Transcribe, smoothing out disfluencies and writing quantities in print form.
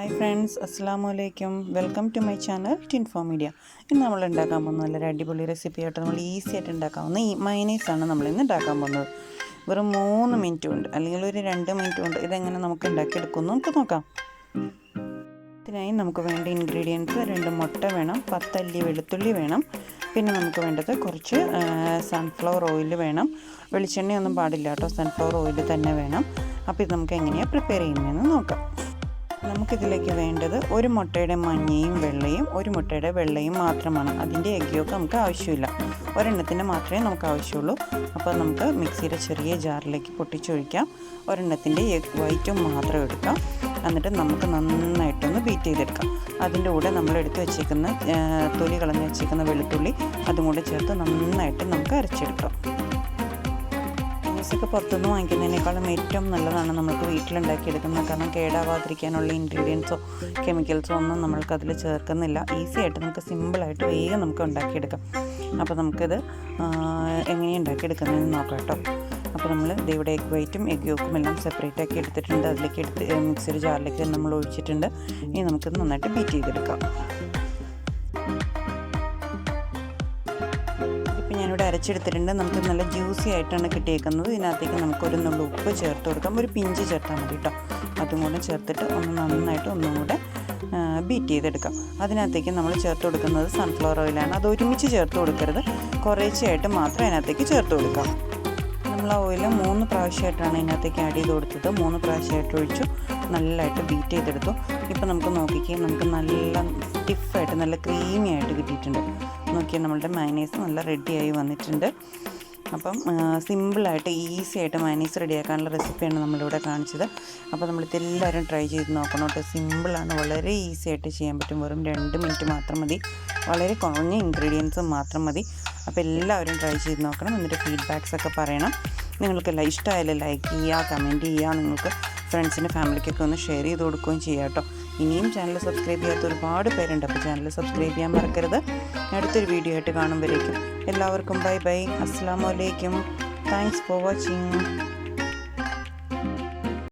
Hi friends, Assalamu alaikum. Welcome to my channel Twinfo Media. ഇന്ന് നമ്മൾ ഉണ്ടാക്കാൻ പോകുന്ന നല്ലൊരു അടിപൊളി റെസിപ്പി ആയിട്ട് നമ്മൾ ഈസി ആയിട്ട് ഉണ്ടാക്കാവുന്ന ഈ മയനൈസ് ആണ് നമ്മൾ ഇന്ന് ഉണ്ടാക്കാൻ പോകുന്നത്. വെറും 3 മിനിറ്റ് കൊണ്ട് അല്ലെങ്കിൽ ഒരു 2 മിനിറ്റ് കൊണ്ട് ഇതെങ്ങനെ നമുക്ക് ഉണ്ടാക്കിയെടുക്കുമെന്ന് നമുക്ക് നോക്കാം. ഇതിനായി നമുക്ക് വേണ്ട ഇൻഗ്രീഡിയൻസ് 2 മുട്ട വേണം, 10 അല്ലി വെളുത്തുള്ളി വേണം, പിന്നെ നമുക്ക് വേണ്ടത് കുറച്ച് സൺഫ്ലവർ ഓയിൽ വേണം. വെളിച്ചെണ്ണയൊന്നും പാടില്ല കേട്ടോ, സൺഫ്ലവർ ഓയിൽ തന്നെ വേണം. അപ്പോൾ ഇത് നമുക്ക് എങ്ങനെയാണ് പ്രിപ്പയർ ചെയ്യുന്നതെന്ന് നോക്കാം. നമുക്കിതിലേക്ക് വേണ്ടത് ഒരു മുട്ടയുടെ മഞ്ഞയും വെള്ളയും, ഒരു മുട്ടയുടെ വെള്ളയും മാത്രമാണ്. അതിൻ്റെ എഗ്ഗൊക്കെ നമുക്ക് ആവശ്യമില്ല, ഒരെണ്ണത്തിന് മാത്രമേ നമുക്ക് ആവശ്യമുള്ളൂ. അപ്പോൾ നമുക്ക് മിക്സിയുടെ ചെറിയ ജാറിലേക്ക് പൊട്ടിച്ചൊഴിക്കാം. ഒരെണ്ണത്തിൻ്റെ എഗ് വൈറ്റും മാത്രം എടുക്കാം. എന്നിട്ട് നമുക്ക് നന്നായിട്ടൊന്ന് ബീറ്റ് ചെയ്തെടുക്കാം. അതിൻ്റെ കൂടെ നമ്മൾ എടുത്ത് വെച്ചേക്കുന്ന തൊലി കളഞ്ഞ് വെച്ചേക്കുന്ന വെളുത്തുള്ളി അതും കൂടെ ചേർത്ത് നന്നായിട്ട് നമുക്ക് അരച്ചെടുക്കാം. ഒക്കെ പുറത്തുനിന്ന് വാങ്ങിക്കുന്നതിനേക്കാളും ഏറ്റവും നല്ലതാണ് നമുക്ക് വീട്ടിലുണ്ടാക്കിയെടുക്കുന്നത്. കാരണം കേടാവാതിരിക്കാനുള്ള ഇൻഗ്രീഡിയൻസോ കെമിക്കൽസോ ഒന്നും നമ്മൾക്കതിൽ ചേർക്കുന്നില്ല. ഈസി ആയിട്ട് നമുക്ക് സിമ്പിളായിട്ട് വേഗം നമുക്ക് ഉണ്ടാക്കിയെടുക്കാം. അപ്പോൾ നമുക്കിത് എങ്ങനെയാണ് ഉണ്ടാക്കിയെടുക്കുന്നതെന്ന് നോക്കാം കേട്ടോ. അപ്പോൾ നമ്മൾ ഇവിടെ എഗ് വൈറ്റും എഗ് യോക്കും എല്ലാം സെപ്പറേറ്റ് ആക്കി എടുത്തിട്ടുണ്ട്. അതിലേക്ക് മിക്സിയുടെ ജാറിലേക്ക് നമ്മൾ ഒഴിച്ചിട്ടുണ്ട്. ഇനി നമുക്കിത് നന്നായിട്ട് ബീറ്റ് ചെയ്തെടുക്കാം. ഞാനിവിടെ അരച്ചെടുത്തിട്ടുണ്ട്. നമുക്ക് നല്ല ജ്യൂസി ആയിട്ടാണ് കിട്ടിയേക്കുന്നത്. ഇതിനകത്തേക്ക് നമുക്കൊരു നുള്ളു ഉപ്പ് ചേർത്ത് കൊടുക്കാം. ഒരു പിഞ്ച് ചേർത്താൽ മതി കേട്ടോ. അതും കൂടെ ചേർത്തിട്ട് നന്നായിട്ട് ഒന്നും കൂടെ ബീറ്റ് ചെയ്തെടുക്കാം. അതിനകത്തേക്ക് നമ്മൾ ചേർത്ത് കൊടുക്കുന്നത് സൺഫ്ലവർ ഓയിലാണ്. അത് ഒരുമിച്ച് ചേർത്ത് കൊടുക്കരുത്, കുറേശ്ശെയായിട്ട് മാത്രം അതിനകത്തേക്ക് ചേർത്ത് കൊടുക്കാം. നമ്മൾ ആ ഓയിൽ 3 പ്രാവശ്യമായിട്ടാണ് ഇതിനകത്തേക്ക് ആഡ് ചെയ്ത് കൊടുത്തത്. 3 പ്രാവശ്യമായിട്ട് ഒഴിച്ചു നല്ലതായിട്ട് ബീറ്റ് ചെയ്തെടുത്തു. ഇപ്പോൾ നമുക്ക് നോക്കിക്കേ, നമുക്ക് നല്ല സ്റ്റിഫായിട്ട് നല്ല ക്രീമി ആയിട്ട് കിട്ടിയിട്ടുണ്ട്. നോക്കിയാൽ നമ്മളുടെ മയനൈസ് നല്ല റെഡിയായി വന്നിട്ടുണ്ട്. അപ്പം സിമ്പിളായിട്ട് ഈസി ആയിട്ട് മയനൈസ് റെഡിയാക്കാനുള്ള റെസിപ്പിയാണ് നമ്മളിവിടെ കാണിച്ചത്. അപ്പോൾ നമ്മളിതെല്ലാവരും ട്രൈ ചെയ്ത് നോക്കണം കേട്ടോ. സിമ്പിളാണ്, വളരെ ഈസി ആയിട്ട് ചെയ്യാൻ പറ്റും. വെറും 2 മിനിറ്റ് മാത്രം മതി, വളരെ കുറഞ്ഞ ഇൻഗ്രീഡിയൻസ് മാത്രം മതി. അപ്പോൾ എല്ലാവരും ട്രൈ ചെയ്ത് നോക്കണം. എന്നിട്ട് ഫീഡ്ബാക്സ് ഒക്കെ പറയണം. നിങ്ങൾക്കെല്ലാം ഇഷ്ടമായാലും ലൈക്ക് ചെയ്യുക, കമൻറ്റ് ചെയ്യുക. നിങ്ങൾക്ക് ഫ്രണ്ട്സിൻ്റെ ഫാമിലിക്കൊക്കെ ഒന്ന് ഷെയർ ചെയ്ത് കൊടുക്കുകയും ചെയ്യാം കേട്ടോ. ഇനിയും ചാനൽ സബ്സ്ക്രൈബ് ചെയ്യാത്ത ഒരുപാട് പേരുണ്ട്. അപ്പോൾ ചാനൽ സബ്സ്ക്രൈബ് ചെയ്യാൻ മറക്കരുത്. അടുത്തൊരു വീഡിയോ ആയിട്ട് കാണുമ്പോഴേക്കും എല്ലാവർക്കും ബൈ ബൈ. അസ്സലാമു അലൈക്കും. Thanks for watching.